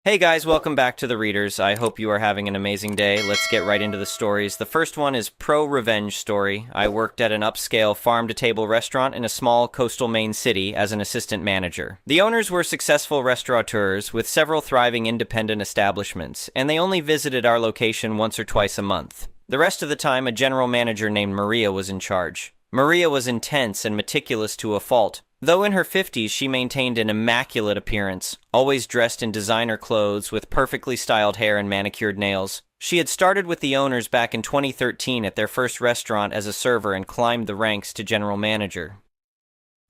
Hey guys, welcome back to the Readers. I hope you are having an amazing day. Let's get right into the stories. The first one is Pro-Revenge story. I worked at an upscale farm-to-table restaurant in a small coastal Maine city as an assistant manager. The owners were successful restaurateurs with several thriving independent establishments, and they only visited our location once or twice a month. The rest of the time, a general manager named Maria was in charge. Maria was intense and meticulous to a fault. Though in her 50s, she maintained an immaculate appearance, always dressed in designer clothes with perfectly styled hair and manicured nails. She had started with the owners back in 2013 at their first restaurant as a server and climbed the ranks to general manager.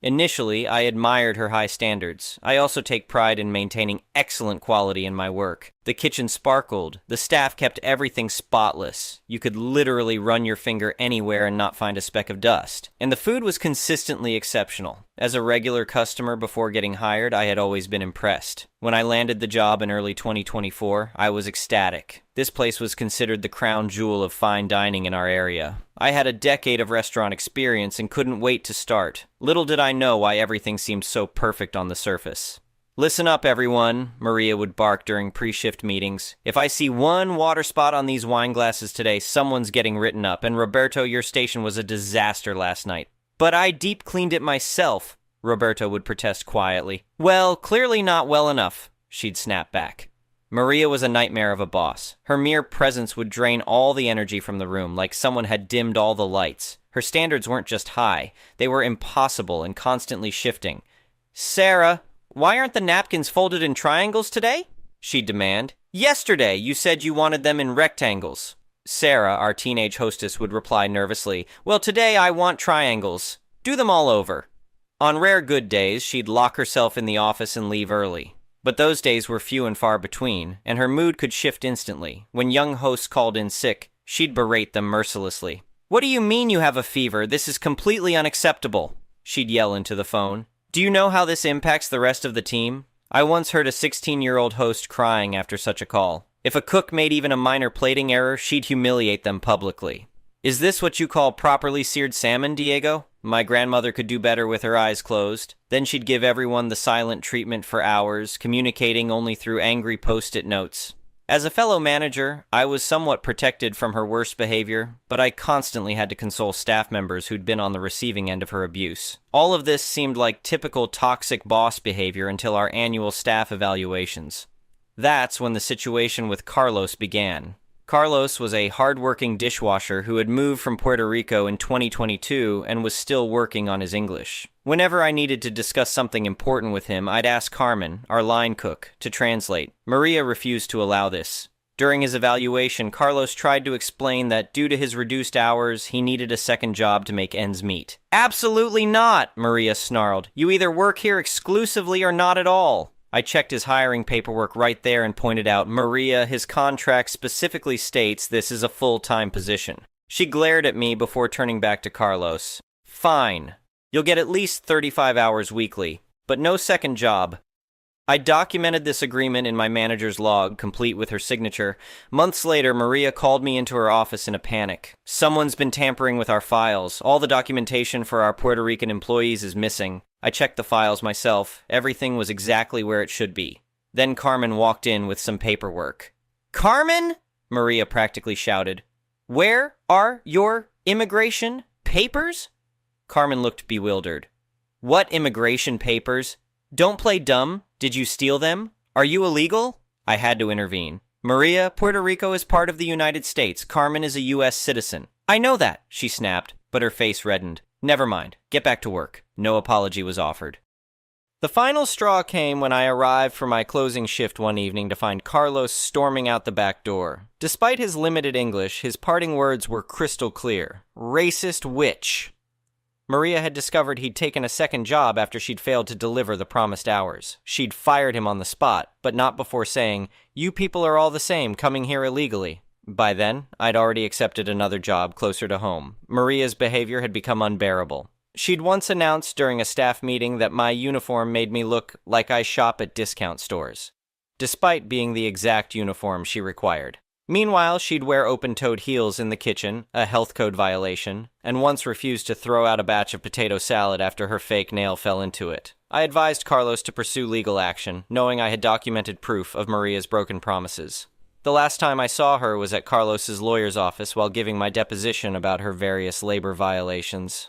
Initially, I admired her high standards. I also take pride in maintaining excellent quality in my work. The kitchen sparkled. The staff kept everything spotless. You could literally run your finger anywhere and not find a speck of dust. And the food was consistently exceptional. As a regular customer before getting hired, I had always been impressed. When I landed the job in early 2024, I was ecstatic. This place was considered the crown jewel of fine dining in our area. I had a decade of restaurant experience and couldn't wait to start. Little did I know why everything seemed so perfect on the surface. "Listen up, everyone," Maria would bark during pre-shift meetings. "If I see one water spot on these wine glasses today, someone's getting written up. And Roberto, your station was a disaster last night." "But I deep cleaned it myself," Roberto would protest quietly. "Well, clearly not well enough," she'd snap back. Maria was a nightmare of a boss. Her mere presence would drain all the energy from the room, like someone had dimmed all the lights. Her standards weren't just high, they were impossible and constantly shifting. "Sarah, why aren't the napkins folded in triangles today?" she'd demand. "Yesterday, you said you wanted them in rectangles." Sarah, our teenage hostess, would reply nervously, "Well, today I want triangles. Do them all over." On rare good days, she'd lock herself in the office and leave early. But those days were few and far between, and her mood could shift instantly. When young hosts called in sick, she'd berate them mercilessly. "What do you mean you have a fever? This is completely unacceptable," she'd yell into the phone. "Do you know how this impacts the rest of the team?" I once heard a 16-year-old host crying after such a call. If a cook made even a minor plating error, she'd humiliate them publicly. "Is this what you call properly seared salmon, Diego?" My grandmother could do better with her eyes closed. Then she'd give everyone the silent treatment for hours, communicating only through angry post-it notes. As a fellow manager, I was somewhat protected from her worst behavior, but I constantly had to console staff members who'd been on the receiving end of her abuse. All of this seemed like typical toxic boss behavior until our annual staff evaluations. That's when the situation with Carlos began. Carlos was a hard-working dishwasher who had moved from Puerto Rico in 2022 and was still working on his English. Whenever I needed to discuss something important with him, I'd ask Carmen, our line cook, to translate. Maria refused to allow this. During his evaluation, Carlos tried to explain that due to his reduced hours, he needed a second job to make ends meet. "Absolutely not," Maria snarled. "You either work here exclusively or not at all." I checked his hiring paperwork right there and pointed out, "Maria, his contract specifically states this is a full-time position." She glared at me before turning back to Carlos. "Fine. You'll get at least 35 hours weekly, but no second job." I documented this agreement in my manager's log, complete with her signature. Months later, Maria called me into her office in a panic. "Someone's been tampering with our files. All the documentation for our Puerto Rican employees is missing." I checked the files myself. Everything was exactly where it should be. Then Carmen walked in with some paperwork. "Carmen?" Maria practically shouted. "Where are your immigration papers?" Carmen looked bewildered. "What immigration papers? Don't play dumb. Did you steal them? Are you illegal?" I had to intervene. "Maria, Puerto Rico is part of the United States. Carmen is a U.S. citizen." "I know that," she snapped, but her face reddened. "Never mind. Get back to work." No apology was offered. The final straw came when I arrived for my closing shift one evening to find Carlos storming out the back door. Despite his limited English, his parting words were crystal clear. "Racist witch." Maria had discovered he'd taken a second job after she'd failed to deliver the promised hours. She'd fired him on the spot, but not before saying, "You people are all the same, coming here illegally." By then, I'd already accepted another job closer to home. Maria's behavior had become unbearable. She'd once announced during a staff meeting that my uniform made me look like I shop at discount stores, despite being the exact uniform she required. Meanwhile, she'd wear open-toed heels in the kitchen, a health code violation, and once refused to throw out a batch of potato salad after her fake nail fell into it. I advised Carlos to pursue legal action, knowing I had documented proof of Maria's broken promises. The last time I saw her was at Carlos's lawyer's office while giving my deposition about her various labor violations.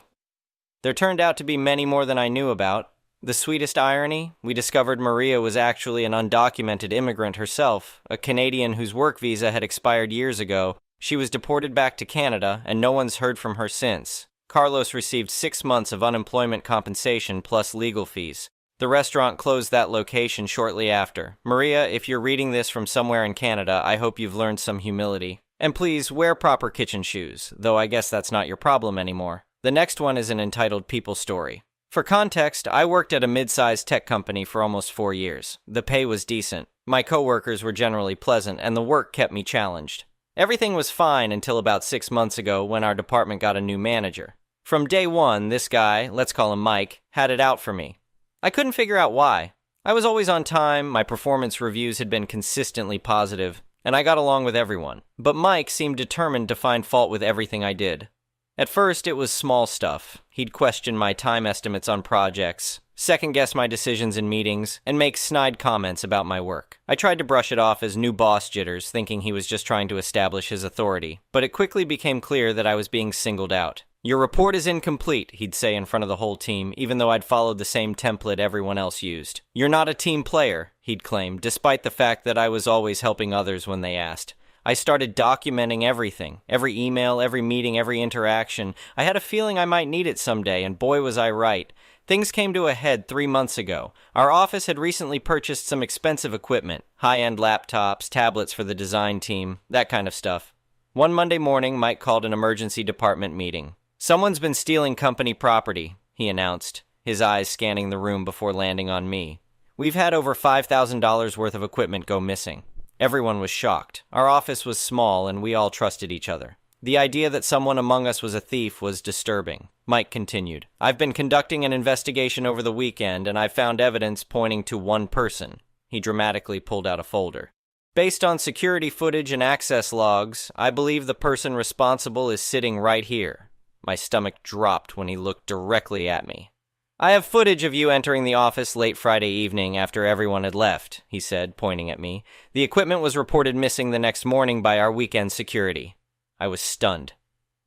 There turned out to be many more than I knew about. The sweetest irony, we discovered Maria was actually an undocumented immigrant herself, a Canadian whose work visa had expired years ago. She was deported back to Canada, and no one's heard from her since. Carlos received 6 months of unemployment compensation plus legal fees. The restaurant closed that location shortly after. Maria, if you're reading this from somewhere in Canada, I hope you've learned some humility. And please, wear proper kitchen shoes, though I guess that's not your problem anymore. The next one is an entitled people story. For context, I worked at a mid-sized tech company for almost 4 years. The pay was decent. My coworkers were generally pleasant, and the work kept me challenged. Everything was fine until about 6 months ago when our department got a new manager. From day one, this guy, let's call him Mike, had it out for me. I couldn't figure out why. I was always on time, my performance reviews had been consistently positive, and I got along with everyone. But Mike seemed determined to find fault with everything I did. At first, it was small stuff. He'd question my time estimates on projects, second-guess my decisions in meetings, and make snide comments about my work. I tried to brush it off as new boss jitters, thinking he was just trying to establish his authority, but it quickly became clear that I was being singled out. "Your report is incomplete," he'd say in front of the whole team, even though I'd followed the same template everyone else used. "You're not a team player," he'd claim, despite the fact that I was always helping others when they asked. I started documenting everything, every email, every meeting, every interaction. I had a feeling I might need it someday, and boy was I right. Things came to a head 3 months ago. Our office had recently purchased some expensive equipment, high-end laptops, tablets for the design team, that kind of stuff. One Monday morning, Mike called an emergency department meeting. "Someone's been stealing company property," he announced, his eyes scanning the room before landing on me. "We've had over $5,000 worth of equipment go missing." Everyone was shocked. Our office was small, and we all trusted each other. The idea that someone among us was a thief was disturbing. Mike continued, "I've been conducting an investigation over the weekend, and I've found evidence pointing to one person." He dramatically pulled out a folder. "Based on security footage and access logs, I believe the person responsible is sitting right here." My stomach dropped when he looked directly at me. "I have footage of you entering the office late Friday evening after everyone had left," he said, pointing at me. "The equipment was reported missing the next morning by our weekend security." I was stunned.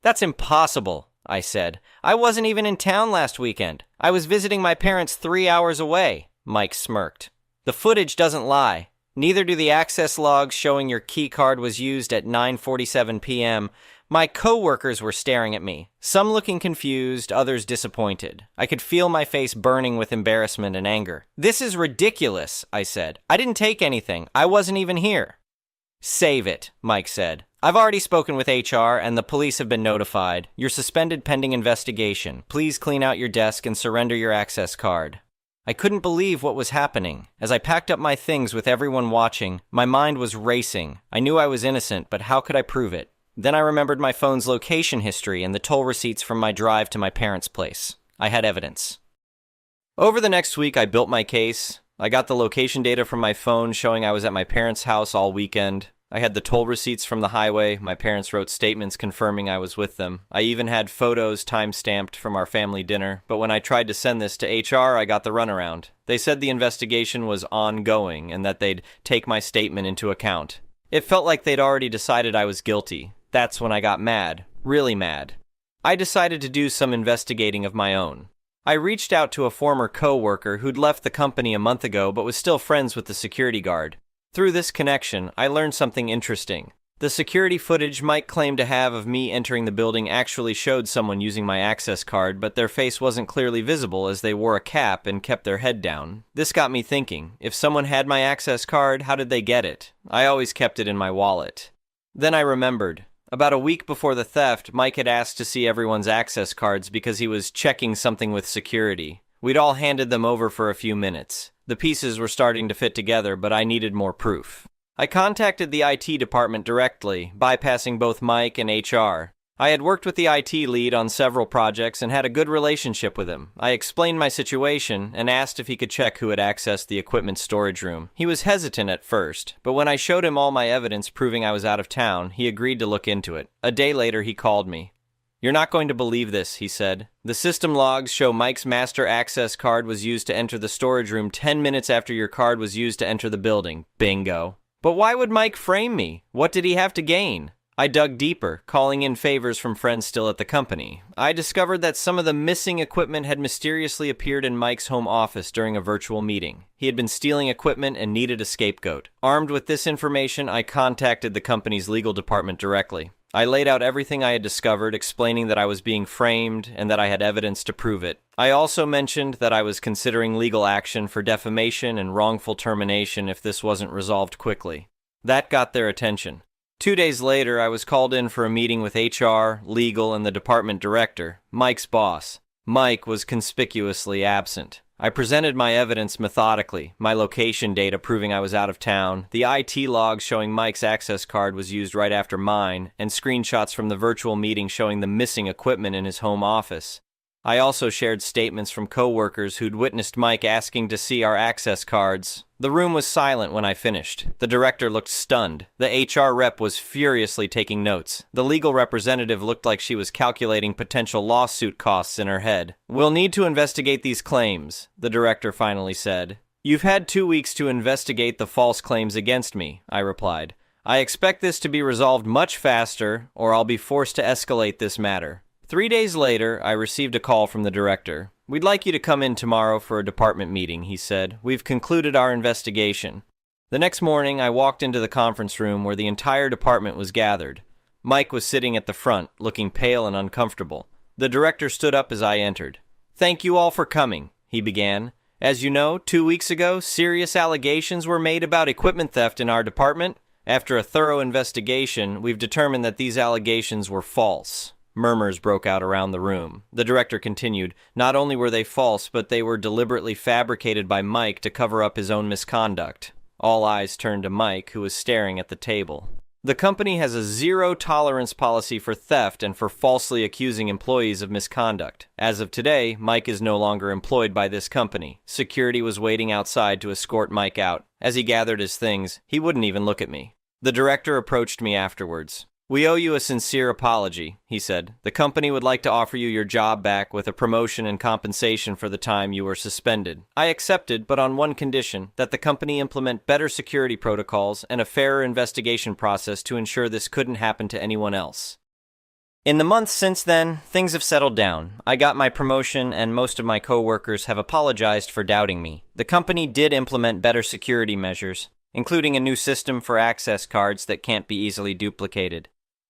"That's impossible," I said. "I wasn't even in town last weekend. I was visiting my parents 3 hours away." Mike smirked. "The footage doesn't lie. Neither do the access logs showing your key card was used at 9:47 p.m. My co-workers were staring at me, some looking confused, others disappointed. I could feel my face burning with embarrassment and anger. "This is ridiculous," I said. "I didn't take anything. I wasn't even here." "Save it," Mike said. "I've already spoken with HR and the police have been notified. You're suspended pending investigation. Please clean out your desk and surrender your access card." I couldn't believe what was happening. As I packed up my things with everyone watching, my mind was racing. I knew I was innocent, but how could I prove it? Then I remembered my phone's location history and the toll receipts from my drive to my parents' place. I had evidence. Over the next week, I built my case. I got the location data from my phone showing I was at my parents' house all weekend. I had the toll receipts from the highway. My parents wrote statements confirming I was with them. I even had photos time-stamped from our family dinner, but when I tried to send this to HR, I got the runaround. They said the investigation was ongoing and that they'd take my statement into account. It felt like they'd already decided I was guilty. That's when I got mad, really mad. I decided to do some investigating of my own. I reached out to a former co-worker who'd left the company a month ago but was still friends with the security guard. Through this connection, I learned something interesting. The security footage Mike claimed to have of me entering the building actually showed someone using my access card, but their face wasn't clearly visible as they wore a cap and kept their head down. This got me thinking, if someone had my access card, how did they get it? I always kept it in my wallet. Then I remembered. About a week before the theft, Mike had asked to see everyone's access cards because he was checking something with security. We'd all handed them over for a few minutes. The pieces were starting to fit together, but I needed more proof. I contacted the IT department directly, bypassing both Mike and HR. I had worked with the IT lead on several projects and had a good relationship with him. I explained my situation and asked if he could check who had accessed the equipment storage room. He was hesitant at first, but when I showed him all my evidence proving I was out of town, he agreed to look into it. A day later, he called me. "You're not going to believe this," he said. "The system logs show Mike's master access card was used to enter the storage room 10 minutes after your card was used to enter the building. Bingo." But why would Mike frame me? What did he have to gain? I dug deeper, calling in favors from friends still at the company. I discovered that some of the missing equipment had mysteriously appeared in Mike's home office during a virtual meeting. He had been stealing equipment and needed a scapegoat. Armed with this information, I contacted the company's legal department directly. I laid out everything I had discovered, explaining that I was being framed and that I had evidence to prove it. I also mentioned that I was considering legal action for defamation and wrongful termination if this wasn't resolved quickly. That got their attention. 2 days later, I was called in for a meeting with HR, legal, and the department director, Mike's boss. Mike was conspicuously absent. I presented my evidence methodically, my location data proving I was out of town, the IT logs showing Mike's access card was used right after mine, and screenshots from the virtual meeting showing the missing equipment in his home office. I also shared statements from coworkers who'd witnessed Mike asking to see our access cards. The room was silent when I finished. The director looked stunned. The HR rep was furiously taking notes. The legal representative looked like she was calculating potential lawsuit costs in her head. "We'll need to investigate these claims," the director finally said. "You've had 2 weeks to investigate the false claims against me," I replied. "I expect this to be resolved much faster, or I'll be forced to escalate this matter." 3 days later, I received a call from the director. "We'd like you to come in tomorrow for a department meeting," he said. "We've concluded our investigation." The next morning, I walked into the conference room where the entire department was gathered. Mike was sitting at the front, looking pale and uncomfortable. The director stood up as I entered. "Thank you all for coming," he began. "As you know, 2 weeks ago, serious allegations were made about equipment theft in our department. After a thorough investigation, we've determined that these allegations were false." Murmurs broke out around the room. The director continued, "Not only were they false, but they were deliberately fabricated by Mike to cover up his own misconduct." All eyes turned to Mike, who was staring at the table. "The company has a zero-tolerance policy for theft and for falsely accusing employees of misconduct. As of today, Mike is no longer employed by this company. Security was waiting outside to escort Mike out. As he gathered his things, he wouldn't even look at me." The director approached me afterwards. "We owe you a sincere apology," he said. "The company would like to offer you your job back with a promotion and compensation for the time you were suspended." I accepted, but on one condition, that the company implement better security protocols and a fairer investigation process to ensure this couldn't happen to anyone else. In the months since then, things have settled down. I got my promotion, and most of my coworkers have apologized for doubting me. The company did implement better security measures, including a new system for access cards that can't be easily duplicated.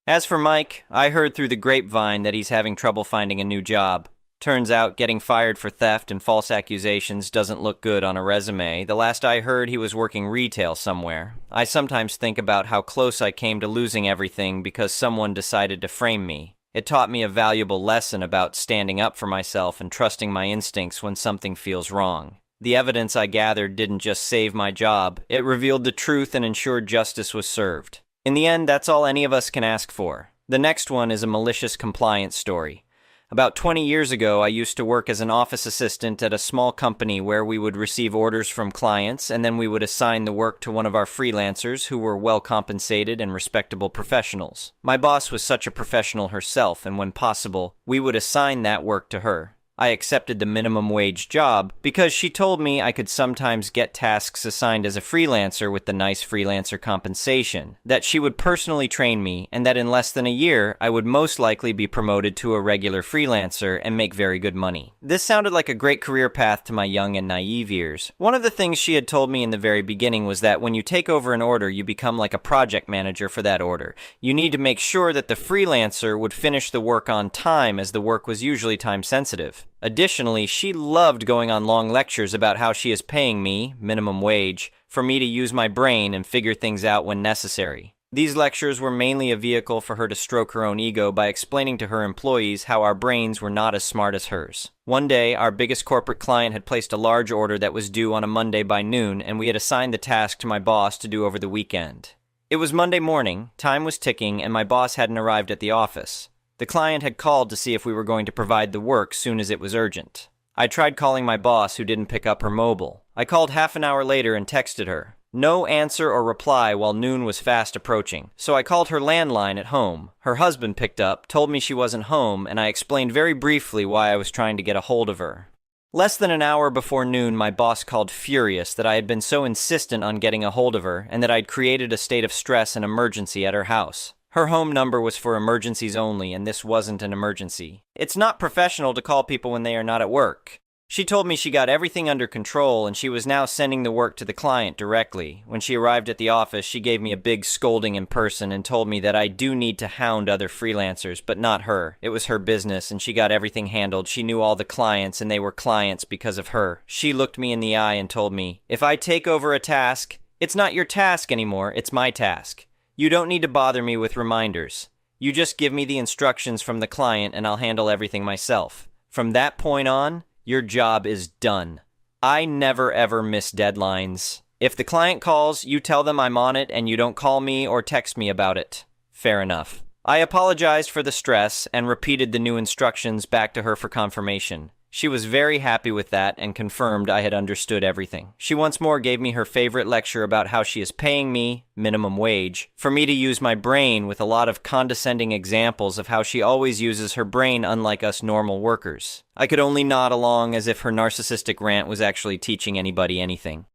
As for Mike, I heard through the grapevine that he's having trouble finding a new job. Turns out getting fired for theft and false accusations doesn't look good on a resume. The last I heard, he was working retail somewhere. I sometimes think about how close I came to losing everything because someone decided to frame me. It taught me a valuable lesson about standing up for myself and trusting my instincts when something feels wrong. The evidence I gathered didn't just save my job, it revealed the truth and ensured justice was served. In the end, that's all any of us can ask for. The next one is a malicious compliance story. About 20 years ago, I used to work as an office assistant at a small company where we would receive orders from clients, and then we would assign the work to one of our freelancers who were well-compensated and respectable professionals. My boss was such a professional herself, and when possible, we would assign that work to her. I accepted the minimum wage job because she told me I could sometimes get tasks assigned as a freelancer with the nice freelancer compensation, that she would personally train me, and that in less than a year, I would most likely be promoted to a regular freelancer and make very good money. This sounded like a great career path to my young and naive ears. One of the things she had told me in the very beginning was that when you take over an order, you become like a project manager for that order. You need to make sure that the freelancer would finish the work on time, as the work was usually time sensitive. Additionally, she loved going on long lectures about how she is paying me, minimum wage, for me to use my brain and figure things out when necessary. These lectures were mainly a vehicle for her to stroke her own ego by explaining to her employees how our brains were not as smart as hers. One day, our biggest corporate client had placed a large order that was due on a Monday by noon, and we had assigned the task to my boss to do over the weekend. It was Monday morning, time was ticking, and my boss hadn't arrived at the office. The client had called to see if we were going to provide the work soon as it was urgent. I tried calling my boss, who didn't pick up her mobile. I called half an hour later and texted her. No answer or reply while noon was fast approaching, so I called her landline at home. Her husband picked up, told me she wasn't home, and I explained very briefly why I was trying to get a hold of her. Less than an hour before noon, my boss called furious that I had been so insistent on getting a hold of her and that I'd created a state of stress and emergency at her house. Her home number was for emergencies only, and this wasn't an emergency. It's not professional to call people when they are not at work. She told me she got everything under control and she was now sending the work to the client directly. When she arrived at the office, she gave me a big scolding in person and told me that I do need to hound other freelancers, but not her. It was her business and she got everything handled. She knew all the clients and they were clients because of her. She looked me in the eye and told me, "If I take over a task, it's not your task anymore, it's my task. You don't need to bother me with reminders. You just give me the instructions from the client and I'll handle everything myself. From that point on, your job is done." I never ever miss deadlines. If the client calls, you tell them I'm on it and you don't call me or text me about it. Fair enough. I apologized for the stress and repeated the new instructions back to her for confirmation. She was very happy with that and confirmed I had understood everything. She once more gave me her favorite lecture about how she is paying me, minimum wage, for me to use my brain, with a lot of condescending examples of how she always uses her brain unlike us normal workers. I could only nod along as if her narcissistic rant was actually teaching anybody anything.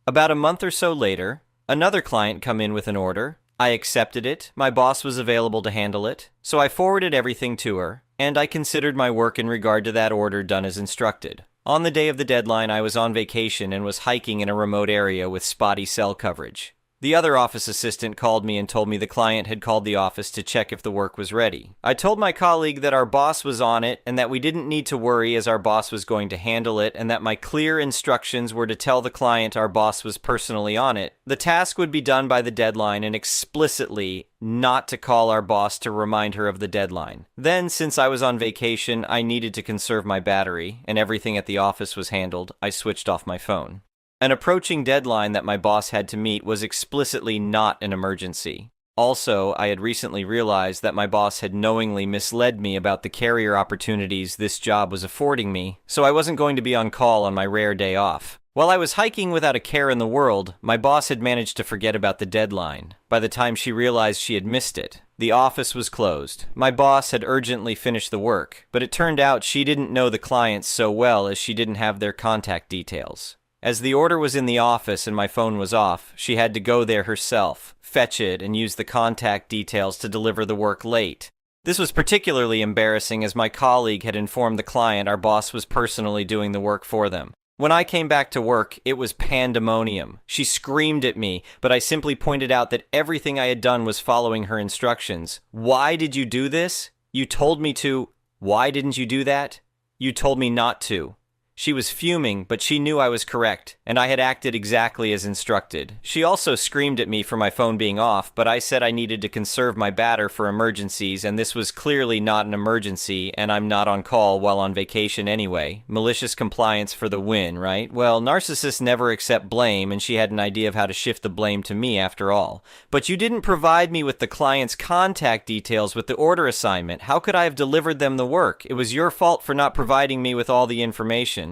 About a month or so later, another client come in with an order. I accepted it, my boss was available to handle it, so I forwarded everything to her, and I considered my work in regard to that order done as instructed. On the day of the deadline, I was on vacation and was hiking in a remote area with spotty cell coverage. The other office assistant called me and told me the client had called the office to check if the work was ready. I told my colleague that our boss was on it and that we didn't need to worry as our boss was going to handle it, and that my clear instructions were to tell the client our boss was personally on it. The task would be done by the deadline, and explicitly not to call our boss to remind her of the deadline. Then, since I was on vacation, I needed to conserve my battery, and everything at the office was handled, I switched off my phone. An approaching deadline that my boss had to meet was explicitly not an emergency. Also, I had recently realized that my boss had knowingly misled me about the career opportunities this job was affording me, so I wasn't going to be on call on my rare day off. While I was hiking without a care in the world, my boss had managed to forget about the deadline. By the time she realized she had missed it, the office was closed. My boss had urgently finished the work, but it turned out she didn't know the clients so well as she didn't have their contact details. As the order was in the office and my phone was off, she had to go there herself, fetch it, and use the contact details to deliver the work late. This was particularly embarrassing as my colleague had informed the client our boss was personally doing the work for them. When I came back to work, it was pandemonium. She screamed at me, but I simply pointed out that everything I had done was following her instructions. "Why did you do this? You told me to. Why didn't you do that? You told me not to." She was fuming, but she knew I was correct, and I had acted exactly as instructed. She also screamed at me for my phone being off, but I said I needed to conserve my batter for emergencies, and this was clearly not an emergency, and I'm not on call while on vacation anyway. Malicious compliance for the win, right? Well, narcissists never accept blame, and she had an idea of how to shift the blame to me after all. "But you didn't provide me with the client's contact details with the order assignment. How could I have delivered them the work? It was your fault for not providing me with all the information."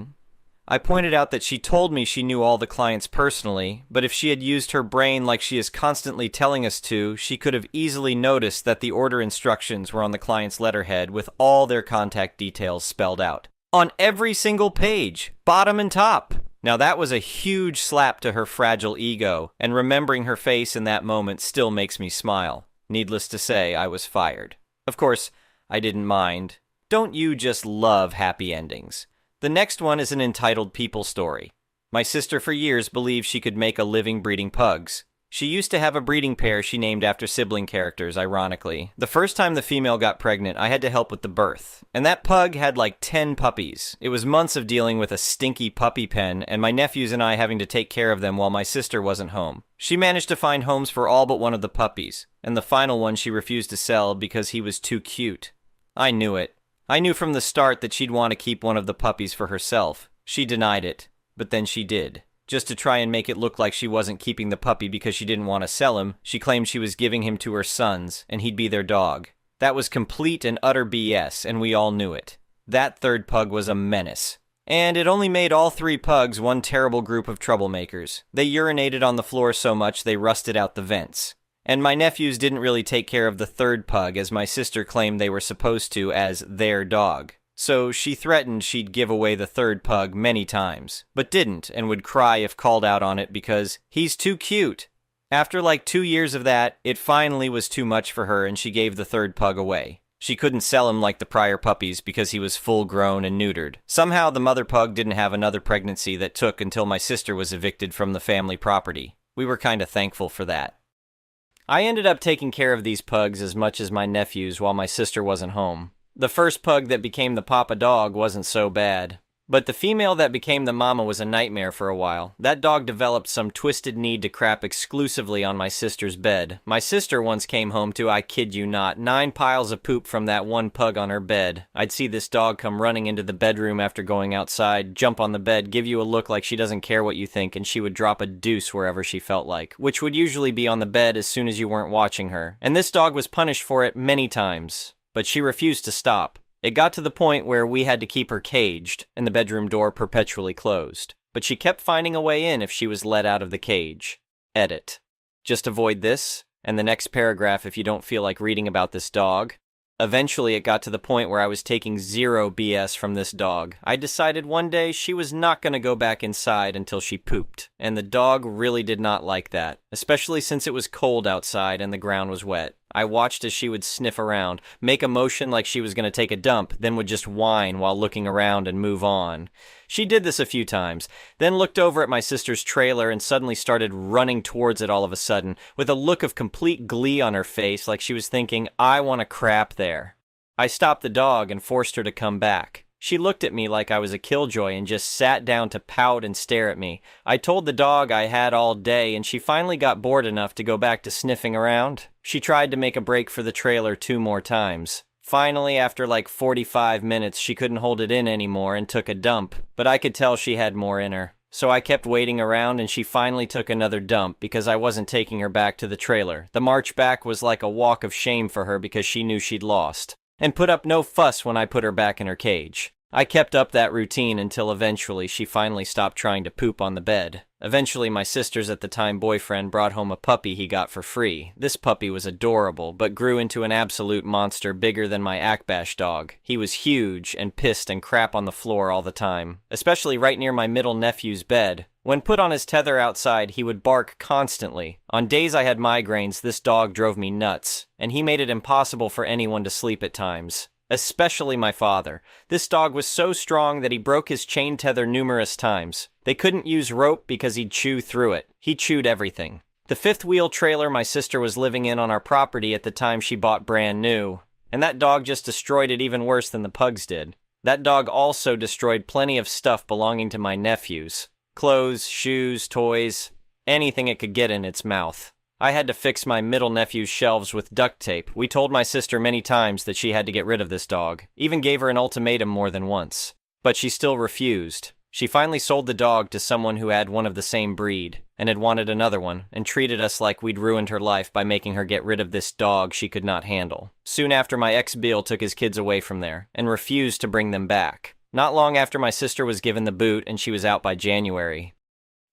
I pointed out that she told me she knew all the clients personally, but if she had used her brain like she is constantly telling us to, she could have easily noticed that the order instructions were on the client's letterhead with all their contact details spelled out. On every single page, bottom and top. Now that was a huge slap to her fragile ego, and remembering her face in that moment still makes me smile. Needless to say, I was fired. Of course, I didn't mind. Don't you just love happy endings? The next one is an entitled people story. My sister for years believed she could make a living breeding pugs. She used to have a breeding pair she named after sibling characters, ironically. The first time the female got pregnant, I had to help with the birth. And that pug had like 10 puppies. It was months of dealing with a stinky puppy pen, and my nephews and I having to take care of them while my sister wasn't home. She managed to find homes for all but one of the puppies, and the final one she refused to sell because he was too cute. I knew it. I knew from the start that she'd want to keep one of the puppies for herself. She denied it, but then she did. Just to try and make it look like she wasn't keeping the puppy because she didn't want to sell him, she claimed she was giving him to her sons, and he'd be their dog. That was complete and utter BS, and we all knew it. That third pug was a menace. And it only made all 3 pugs one terrible group of troublemakers. They urinated on the floor so much they rusted out the vents. And my nephews didn't really take care of the third pug, as my sister claimed they were supposed to, as their dog. So she threatened she'd give away the third pug many times, but didn't, and would cry if called out on it because he's too cute. After like 2 years of that, it finally was too much for her and she gave the third pug away. She couldn't sell him like the prior puppies because he was full grown and neutered. Somehow the mother pug didn't have another pregnancy that took until my sister was evicted from the family property. We were kinda thankful for that. I ended up taking care of these pugs as much as my nephews while my sister wasn't home. The first pug that became the papa dog wasn't so bad. But the female that became the mama was a nightmare for a while. That dog developed some twisted need to crap exclusively on my sister's bed. My sister once came home to, I kid you not, 9 piles of poop from that one pug on her bed. I'd see this dog come running into the bedroom after going outside, jump on the bed, give you a look like she doesn't care what you think, and she would drop a deuce wherever she felt like, which would usually be on the bed as soon as you weren't watching her. And this dog was punished for it many times, but she refused to stop. It got to the point where we had to keep her caged, and the bedroom door perpetually closed. But she kept finding a way in if she was let out of the cage. Edit. Just avoid this, and the next paragraph if you don't feel like reading about this dog. Eventually it got to the point where I was taking zero BS from this dog. I decided one day she was not going to go back inside until she pooped, and the dog really did not like that, especially since it was cold outside and the ground was wet. I watched as she would sniff around, make a motion like she was going to take a dump, then would just whine while looking around and move on. She did this a few times, then looked over at my sister's trailer and suddenly started running towards it all of a sudden, with a look of complete glee on her face like she was thinking, I want to crap there. I stopped the dog and forced her to come back. She looked at me like I was a killjoy and just sat down to pout and stare at me. I told the dog I had all day, and she finally got bored enough to go back to sniffing around. She tried to make a break for the trailer 2 more times. Finally, after like 45 minutes, she couldn't hold it in anymore and took a dump, but I could tell she had more in her. So I kept waiting around and she finally took another dump because I wasn't taking her back to the trailer. The march back was like a walk of shame for her because she knew she'd lost, and put up no fuss when I put her back in her cage. I kept up that routine until eventually she finally stopped trying to poop on the bed. Eventually my sister's at the time boyfriend brought home a puppy he got for free. This puppy was adorable, but grew into an absolute monster bigger than my Akbash dog. He was huge and pissed and crap on the floor all the time, especially right near my middle nephew's bed. When put on his tether outside, he would bark constantly. On days I had migraines, this dog drove me nuts, and he made it impossible for anyone to sleep at times. Especially my father. This dog was so strong that he broke his chain tether numerous times. They couldn't use rope because he'd chew through it. He chewed everything. The 5th-wheel trailer my sister was living in on our property at the time she bought brand new, and that dog just destroyed it even worse than the pugs did. That dog also destroyed plenty of stuff belonging to my nephews. Clothes, shoes, toys, anything it could get in its mouth. I had to fix my middle nephew's shelves with duct tape. We told my sister many times that she had to get rid of this dog. Even gave her an ultimatum more than once. But she still refused. She finally sold the dog to someone who had one of the same breed, and had wanted another one, and treated us like we'd ruined her life by making her get rid of this dog she could not handle. Soon after, my ex-Bill took his kids away from there, and refused to bring them back. Not long after, my sister was given the boot, and she was out by January.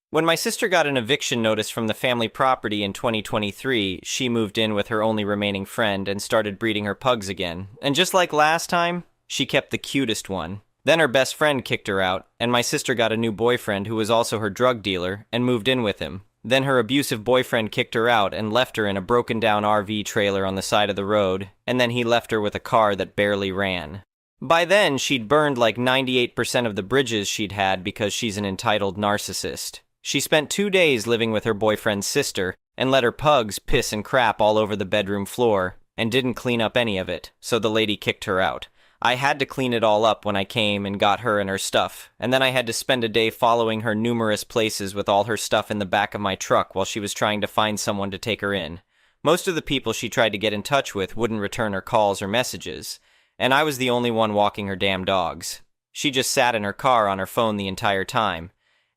When my sister got an eviction notice from the family property in 2023, she moved in with her only remaining friend and started breeding her pugs again. And just like last time, she kept the cutest one. Then her best friend kicked her out, and my sister got a new boyfriend who was also her drug dealer and moved in with him. Then her abusive boyfriend kicked her out and left her in a broken-down RV trailer on the side of the road, and then he left her with a car that barely ran. By then, she'd burned like 98% of the bridges she'd had because she's an entitled narcissist. She spent 2 days living with her boyfriend's sister and let her pugs piss and crap all over the bedroom floor and didn't clean up any of it, so the lady kicked her out. I had to clean it all up when I came and got her and her stuff, and then I had to spend a day following her numerous places with all her stuff in the back of my truck while she was trying to find someone to take her in. Most of the people she tried to get in touch with wouldn't return her calls or messages, and I was the only one walking her damn dogs. She just sat in her car on her phone the entire time.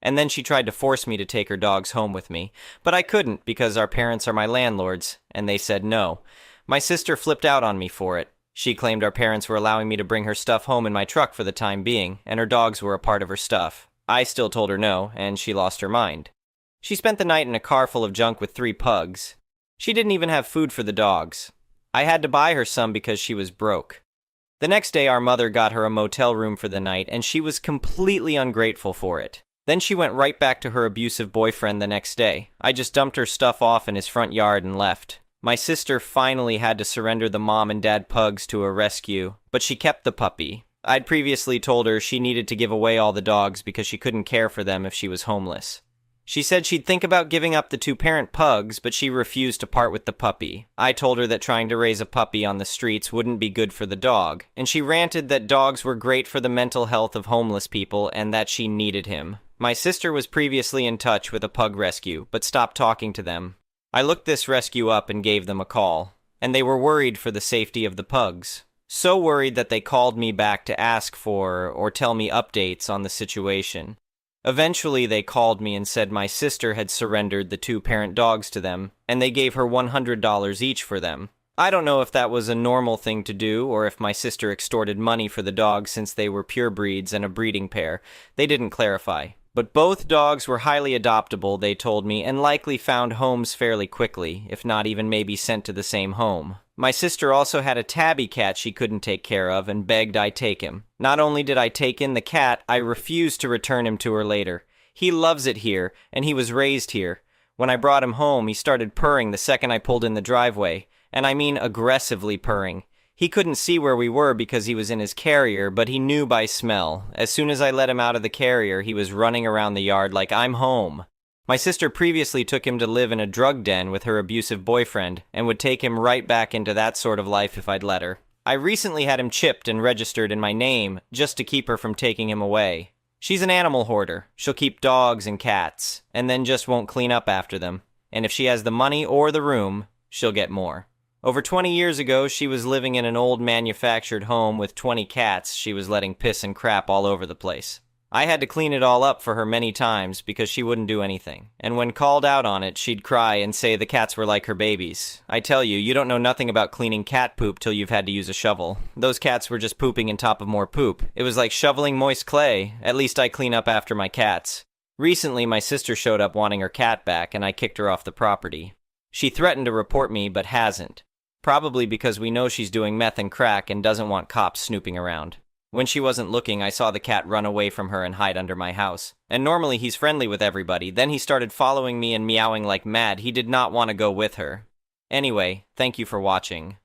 And then she tried to force me to take her dogs home with me, but I couldn't because our parents are my landlords, and they said no. My sister flipped out on me for it. She claimed our parents were allowing me to bring her stuff home in my truck for the time being, and her dogs were a part of her stuff. I still told her no, and she lost her mind. She spent the night in a car full of junk with 3 pugs. She didn't even have food for the dogs. I had to buy her some because she was broke. The next day, our mother got her a motel room for the night, and she was completely ungrateful for it. Then she went right back to her abusive boyfriend the next day. I just dumped her stuff off in his front yard and left. My sister finally had to surrender the mom and dad pugs to a rescue, but she kept the puppy. I'd previously told her she needed to give away all the dogs because she couldn't care for them if she was homeless. She said she'd think about giving up the 2 parent pugs, but she refused to part with the puppy. I told her that trying to raise a puppy on the streets wouldn't be good for the dog, and she ranted that dogs were great for the mental health of homeless people and that she needed him. My sister was previously in touch with a pug rescue, but stopped talking to them. I looked this rescue up and gave them a call, and they were worried for the safety of the pugs. So worried that they called me back to ask for or tell me updates on the situation. Eventually, they called me and said my sister had surrendered the 2 parent dogs to them, and they gave her $100 each for them. I don't know if that was a normal thing to do, or if my sister extorted money for the dogs since they were pure breeds and a breeding pair. They didn't clarify. But both dogs were highly adoptable, they told me, and likely found homes fairly quickly, if not even maybe sent to the same home. My sister also had a tabby cat she couldn't take care of and begged I take him. Not only did I take in the cat, I refused to return him to her later. He loves it here, and he was raised here. When I brought him home, he started purring the second I pulled in the driveway, and I mean aggressively purring. He couldn't see where we were because he was in his carrier, but he knew by smell. As soon as I let him out of the carrier, he was running around the yard like I'm home. My sister previously took him to live in a drug den with her abusive boyfriend, and would take him right back into that sort of life if I'd let her. I recently had him chipped and registered in my name, just to keep her from taking him away. She's an animal hoarder. She'll keep dogs and cats, and then just won't clean up after them. And if she has the money or the room, she'll get more. Over 20 years ago, she was living in an old manufactured home with 20 cats she was letting piss and crap all over the place. I had to clean it all up for her many times because she wouldn't do anything. And when called out on it, she'd cry and say the cats were like her babies. I tell you, you don't know nothing about cleaning cat poop till you've had to use a shovel. Those cats were just pooping on top of more poop. It was like shoveling moist clay. At least I clean up after my cats. Recently, my sister showed up wanting her cat back, and I kicked her off the property. She threatened to report me, but hasn't. Probably because we know she's doing meth and crack and doesn't want cops snooping around. When she wasn't looking, I saw the cat run away from her and hide under my house. And normally he's friendly with everybody. Then he started following me and meowing like mad. He did not want to go with her. Anyway, thank you for watching.